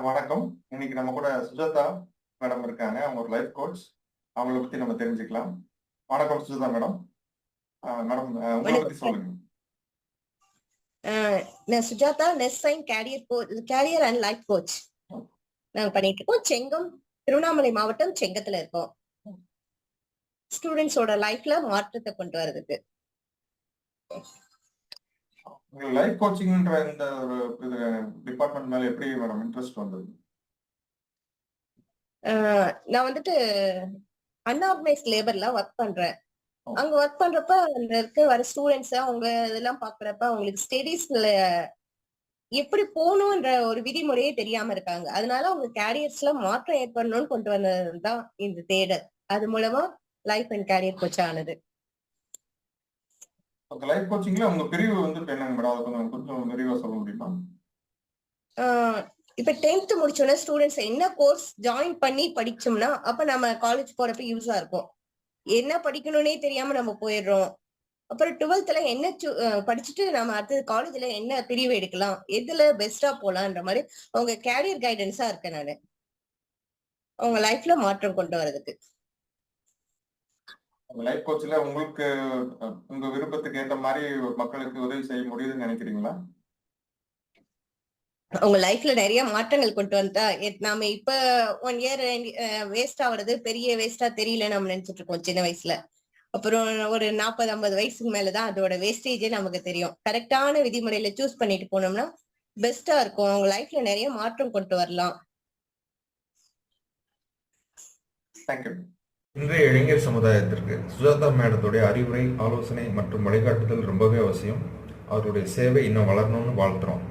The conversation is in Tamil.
வணக்கம். இன்னைக்கு நம்ம கூட சுஜாதா மேடம் இருக்காங்க. அவங்க ஒரு லைஃப் கோச். அவங்கள பத்தி நம்ம தெரிஞ்சுக்கலாம். வணக்கம் சுஜாதா மேடம். மேடம் உங்கள பத்தி வணக்கம் சார். சொல்லுங்க. நான் சுஜாதா நெஸ்ஸைன் கேரியர் அண்ட் லைஃப் கோச் நாங்க பண்ணிட்டு இருக்கோம். செங்கம், திருவண்ணாமலை மாவட்டம் செங்கத்துல இருக்கோம். ஸ்டூடெண்ட்ஸோட லைஃப்ல மாற்றத்தை கொண்டு வர்றதுக்கு. உங்களுக்கு லைஃப் கோச்சிங்ன்ற இந்த ஒரு இது டிபார்ட்மெண்ட் மேல எப்படி மேடம் இன்ட்ரெஸ்ட் வந்தது? நான் வந்துட்டு அன்ஆர்கனைஸ்ட் லேபர்ல ஒர்க் பண்றேன். ஓ. அங்க ஒர்க் பண்றப்ப அங்க இருக்க வர ஸ்டூடெண்ட்ஸ் அவங்க இதெல்லாம் பாக்குறப்ப அவங்களுக்கு ஸ்டடீஸ்ல எப்படி போகணும்ன்ற ஒரு விதிமுறையே தெரியாம இருக்காங்க. அதனால அவங்க கேரியர்ஸ்ல மாற்றம் ஏற்படணும்னு கொண்டு வந்ததுதான் இந்த தேடல். அது மூலமா லைஃப் அண்ட் கேரியர் கோச் ஆனது. அந்த லைஃப் கோச்சிங்ல உங்க பிரிவு வந்துட்டு என்னங்க மேடம்? அதை கொஞ்சம் விரிவா சொல்ல முடியுமா? இப்ப 10th முடிச்சோன்னா ஸ்டூடெண்ட்ஸ் என்ன கோர்ஸ் ஜாயின் பண்ணி படிச்சோம்னா அப்ப நம்ம காலேஜ் போறப்ப யூஸா இருக்கும். என்ன படிக்கணும்னே தெரியாம நம்ம போயிடுறோம். அப்புறம் 12th என்ன படிச்சுட்டு நம்ம அடுத்தது காலேஜ்ல என்ன பிரிவு எடுக்கலாம், எதுல பெஸ்டா போலான்ற மாதிரி அவங்க கேரியர் கைடன்ஸா இருக்கேன் நானு. அவங்க லைஃப்ல மாற்றம் கொண்டு வர்றதுக்கு. லைஃப் கோச்ல உங்களுக்கு உங்க விருப்பத்துக்கு ஏற்ற மாதிரி மக்களுக்கு உதவி செய்ய முடியுதுன்னு நினைக்கிறீங்களா? உங்க லைஃப்ல நிறைய மாற்றங்கள் கொண்டு வந்தா நாம இப்ப 1 இயர் வேஸ்ட் ஆகுறது பெரிய வேஸ்டா தெரியல நம்ம நினைச்சிட்டு இருக்கோம் சின்ன வயசுல. அப்புறம் ஒரு 40-50 வயசுக்கு மேலதான் அதோட வேஸ்டேஜே நமக்கு தெரியும். கரெக்டான விதிமுறையில சூஸ் பண்ணிட்டு போனோம்னா பெஸ்டா இருக்கும். உங்க லைஃப்ல நிறைய மாற்றம் கொண்டு வரலாம். தேங்க்யூ. இன்றைய இளைஞர் சமுதாயத்திற்கு சுஜாதா மேடத்துடைய அறிவுரை, ஆலோசனை மற்றும் வழிகாட்டுதல் ரொம்பவே அவசியம். அவருடைய சேவை இன்னும் வளரணும்னு வாழ்த்துறோம்.